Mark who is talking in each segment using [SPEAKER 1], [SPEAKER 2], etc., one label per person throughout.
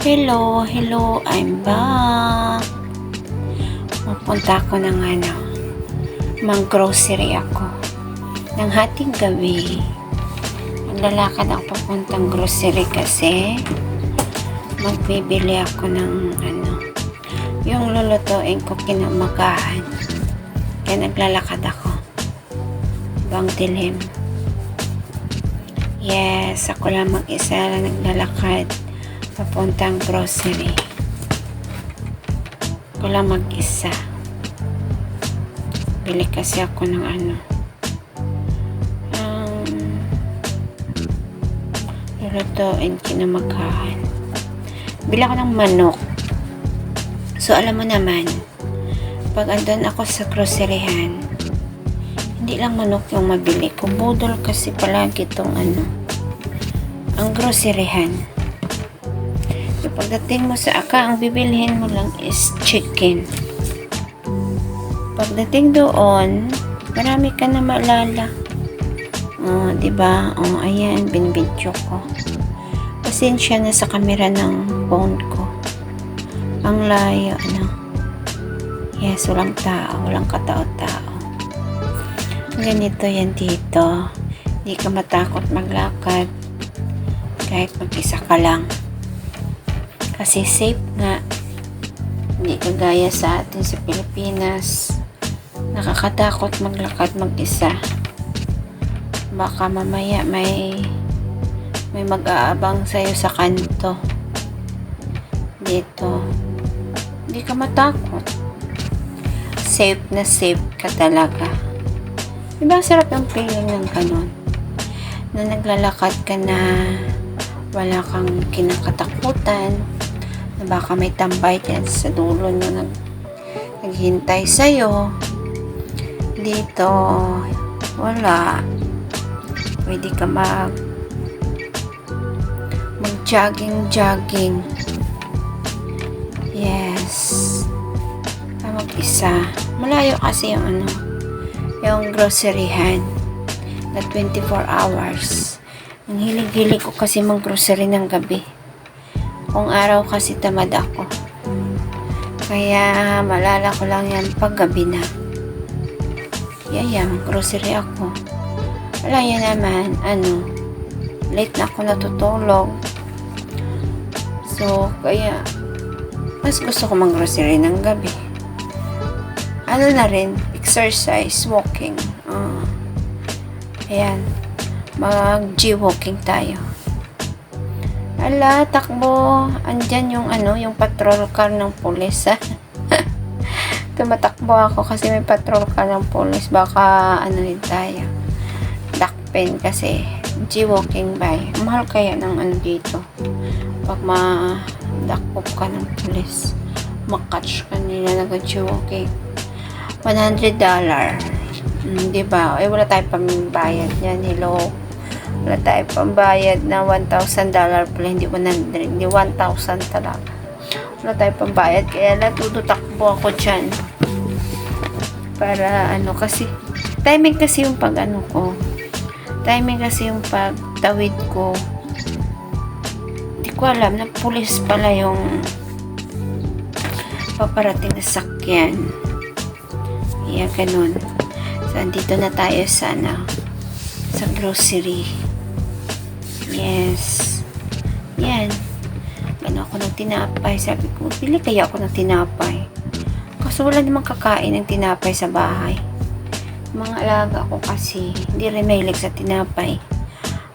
[SPEAKER 1] Hello, hello, I'm back. Pupunta ako ng mang-grocery ako. Ng hating gabi. Maglalakad ako papuntang grocery kasi magbibili ako ng yung lulutuin ko kinamagahan. Kaya naglalakad ako. Bang dilim. Yes, ako lang mag-isa lang naglalakad papuntang grocery. Ako lang mag-isa. Bili kasi ako ng lulutuin kinamagahan. Bili ako ng manok. So, alam mo naman, pag andun ako sa groceryhan, hindi lang manok yung mabili. Kubudol kasi palagi itong ang groceryhan. So, pagdating mo sa ang bibilhin mo lang is chicken. Pagdating doon, marami ka na maalala. Oh, diba? Oh, ayan, binibidyo ko. Pasensya na sa camera ng phone ko. Ang layo, Yes, walang tao, walang katao-tao. Ganito yan dito. Hindi ka matakot maglakad kahit mag-isa ka lang. Kasi safe nga. Hindi kagaya sa atin sa Pilipinas. Nakakatakot maglakad mag-isa. Baka mamaya may mag-aabang sa'yo sa kanto. Dito. Hindi ka matakot. Safe na safe ka talaga. Diba sarap ang feeling ng ganun? Na naglalakad ka na wala kang kinakatakutan, na baka may tambay dyan sa dulo na naghintay sa'yo. Dito, wala. Pwede ka mag-jogging. Yes. Mag-isa. Malayo kasi yung groceryhan na 24 hours. Ang hilig-hilig ko kasi mag-grocery ng gabi. Kung araw kasi tamad ako. Kaya malala ko lang yan pag gabi na. Mag-grocery ako. Wala yan naman, late na ako natutulog. So, kaya mas gusto ko mag-grocery ng gabi. Na rin, exercise, walking. Ayan. Mag-G-walking tayo. Ala, takbo. Andyan yung patrol car ng pulis. Tumatakbo ako kasi may patrol car ng pulis. Baka, rin tayo. Dakpen kasi. G-walking by. Mahal kaya ng dito. Pag ma-dakpop ka ng pulis. Makatch ka nila nag-G-walking. $100. Diba? Wala tayong pambayad yan. Hello. Wala tayong pambayad na $1,000 pala. Hindi 100. Hindi 1,000 talaga. Wala tayong pambayad. Kaya natututakbo ako dyan. Para kasi timing kasi yung ko. Timing kasi yung pagtawid ko. Hindi ko alam na pulis pala yung paparating na sakyan. Ganun. So, andito na tayo sa sa grocery. Yes. Yan. Ano ako ng tinapay. Sabi ko, pili kaya ako ng tinapay. Kasi wala namang kakain ng tinapay sa bahay. Mga alaga ko kasi, hindi rin mahilig sa tinapay.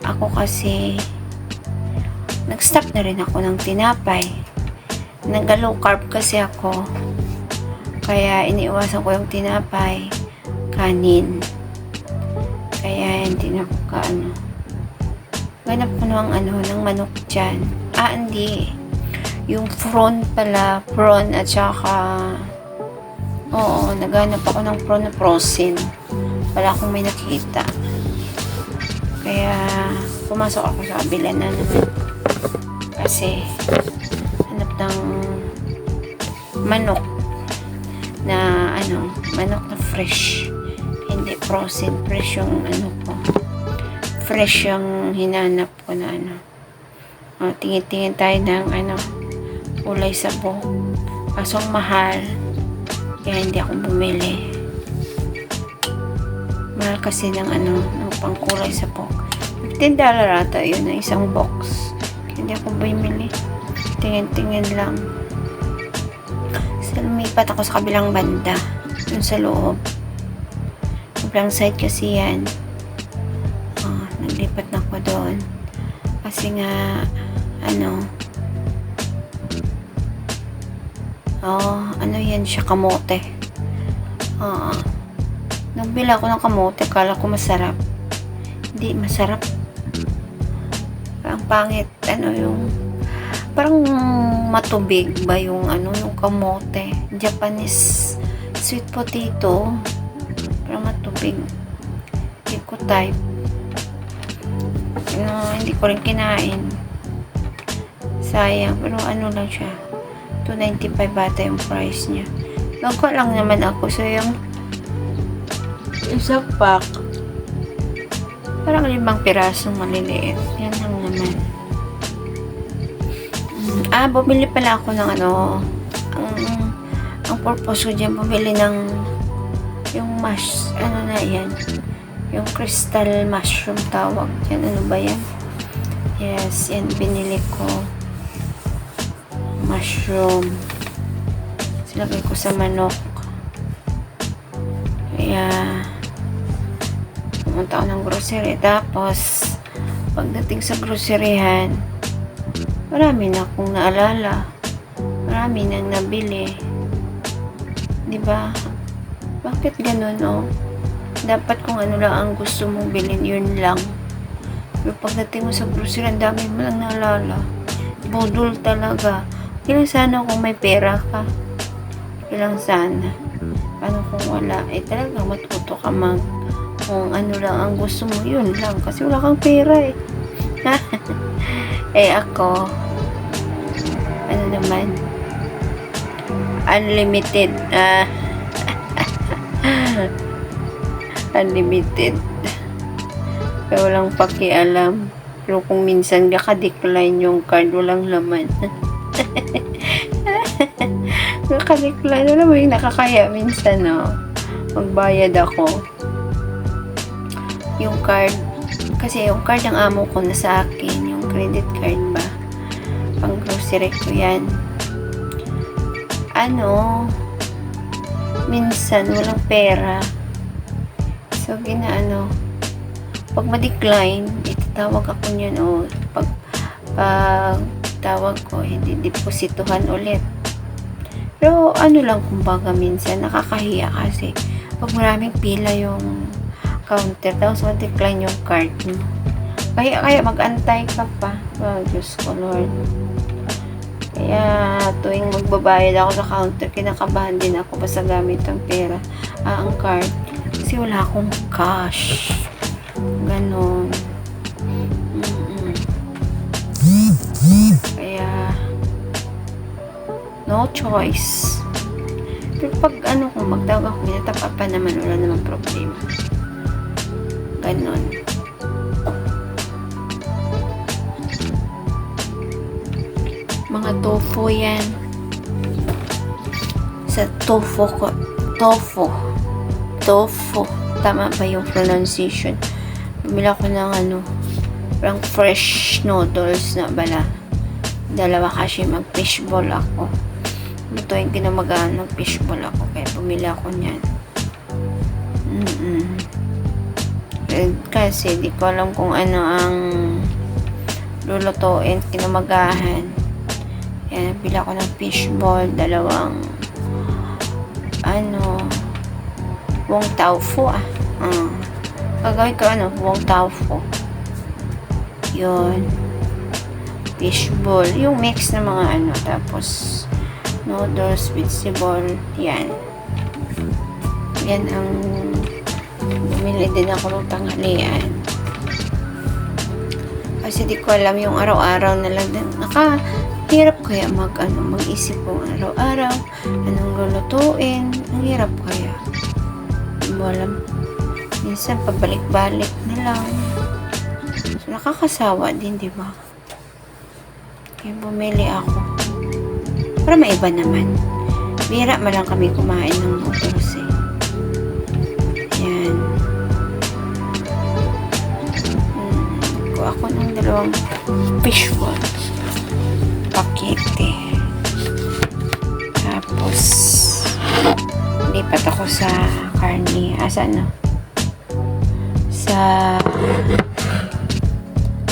[SPEAKER 1] Ako kasi, nag-stop na rin ako ng tinapay. Nag-low carb kasi ako. Kaya iniiwasan ko yung tinapay, kanin. Kaya hindi na ako ganap ko ng manok dyan. Hindi. Yung prawn pala. Prawn at saka naghanap ako ng prawn na frozen. Wala akong may nakita. Kaya pumasok ako sa kabila na naman. Kasi hanap ng manok na manok na fresh, hindi frozen. Fresh yung ko, fresh yung hinanap ko na tingin-tingin tayo ng kulay sabog. Kaso ang mahal. Kaya hindi ako bumili. Mahal kasi ng ng pangkulay sabog. $15 ata yun na isang box. Kaya hindi ako bumili. Tingin-tingin lang. So, lumipat ako sa kabilang banda. Dun sa loob. Kabilang side kasi yan. Naglipat na ako doon. Kasi nga, yan siya, kamote. Nagbili ako ng kamote, kala ko masarap. Hindi masarap. Ang pangit, parang matubig ba yung kamote. Japanese sweet potato. Parang matubig. Hindi ko type. Hindi ko rin kinain. Sayang, pero lang siya. $2.95 bata yung price niya. Nagko lang naman ako. So, yung isang pack, parang 5 pirasong maliliit. Yan lang naman. Bumili pala ako ng ang purpose ko dyan, bumili ng yung mash, yan. Yung crystal mushroom tawag. Yan, ano ba yan? Yes, yan binili ko. Mushroom. Silagay ko sa manok. Kaya pumunta ako ng grocery. Tapos pagdating sa groceryhan, marami na akong naalala. Marami nang nabili. Diba? Bakit ganun, Dapat kung ano lang ang gusto mong bilhin, yun lang. Pero pagdating mo sa grocery, ang dami mo lang naalala. Budol talaga. Kailang sana kung may pera ka. Kailang sana. Paano kung wala? Talagang matuto ka kung ano lang ang gusto mo, yun lang. Kasi wala kang pera ako, naman, unlimited. Unlimited. Kaya walang pakialam. Pero kung minsan naka-decline yung card, walang laman. Naka-decline. Alam mo yung nakakaya minsan, magbayad ako. Yung card, kasi yung card ng amo ko na sa akin, yung credit card ba, pang grocery ko yan. Minsan walang pera. So, pag ma-decline, itatawag ako niyan, pag tawag ko, hindi deposituhan ulit. Pero, lang, kumbaga, minsan, nakakahiya kasi, pag maraming pila yung counter, tapos ma-decline yung card mo. Kaya mag-antay ka pa. Oh, Diyos ko, Lord. Kaya, tuwing magbabayad ako sa counter, kinakabahan din ako basta gamit ang pera. Ang card. Kasi wala akong cash. Ganon. Kaya, no choice. Pero pag kung magtawag ako, minatapa pa naman, wala namang problema. Ganon. Mga tofu yan. Sa tofu ko. Tofu. Tama ba yung pronunciation? Bumili ako ng parang fresh noodles na bala. 2 kasi mag-fishball ako. Ito yung kinamagaan ng fishball ako. Kaya bumili ako niyan. Kasi di ko alam kung ano ang lulutuin, kinamagahan. Yan, bili ako ng fishball, 2 wong tofu gagawin ko wong tofu, yun, fishball, yung mix na mga tapos noodles with sibol, yan ang bumili din ako ng tanghalian kasi di ko alam yung araw-araw na lang din, hirap kaya mag-isip kung araw-araw anong lulutuin, ang hirap kaya, hindi mo alam, minsan pabalik-balik na lang, so nakakasawa din, di ba? Kaya bumili ako para maiba naman. Bira man lang kami kumain ng noodles eh. Yan. Kuha ako ng 2 fish balls. Pakete. Tapos, lipat ako sa karne. Asa na? Sa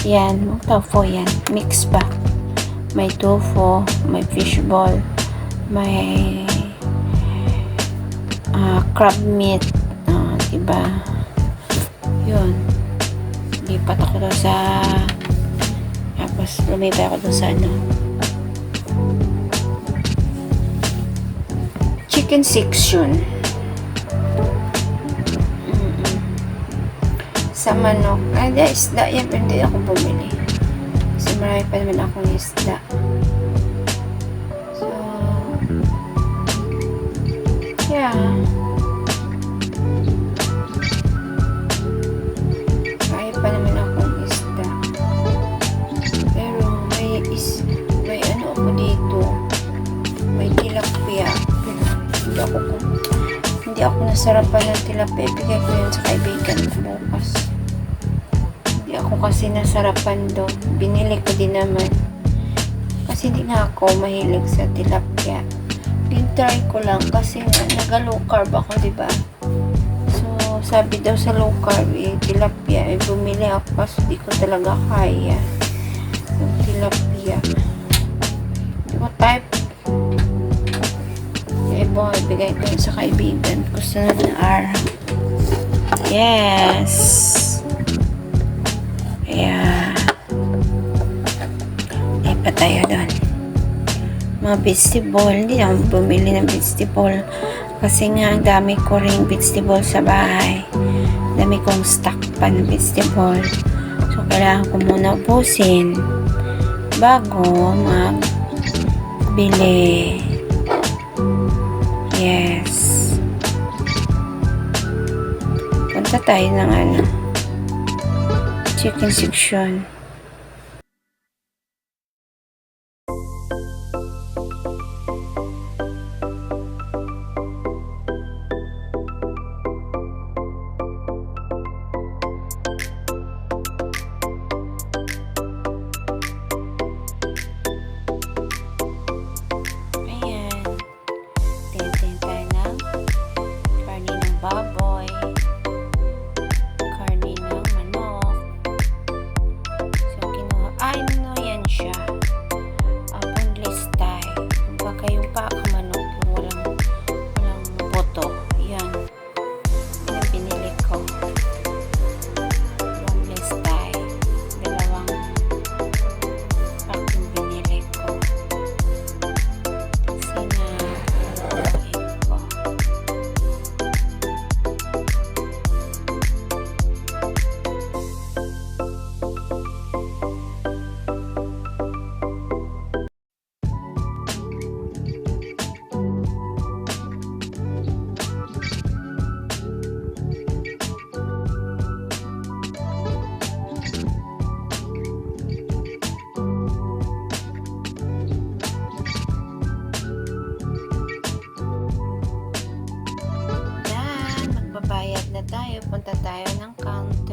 [SPEAKER 1] yan, tofu yan. Mix ba? May tofu, may fishball, may crab meat, diba? Yun. Lipat ako doon sa tapos lumipay ako doon sa chicken section. Sa manok. Ay, isda yan. Pero hindi ako bumili. Kasi marami pa naman akong isda. So, yeah. Marami pa naman akong isda. Pero may ano ako dito. May tilapia. Hindi ako nasarapan ng tilapia. Bigay ko yun sa kaibigan ko bukas. Hindi ako kasi nasarapan doon. Binili ko din naman. Kasi hindi nga ako mahilig sa tilapia. Try ko lang kasi nag-low carb ako, diba? So, sabi daw sa low carb, tilapia. Bumili ako kasi hindi ko talaga kaya. Yung tilapia. Hindi ko type. Ibigay ko yun sa kaibigan ko sa araw. Yes. Yeah. Ipa tayo doon. Mga vegetable. Hindi ako bumili ng vegetable. Kasi nga, ang dami ko rin vegetable sa bahay. Dami kong stock pa ng vegetable. So, kailangan ko muna ubusin bago magbili. Yes. Punta tayo ng chicken section. Baboy, karne ng manok. So, kinuha, yan siya. Boneless thigh. Yung pakamanok, yung walang buto. Yan. Yan ang binili ko. Boneless thigh. 2 pack yung binili ko. Kasi nga, magbabayad na tayo. Punta tayo ng counter.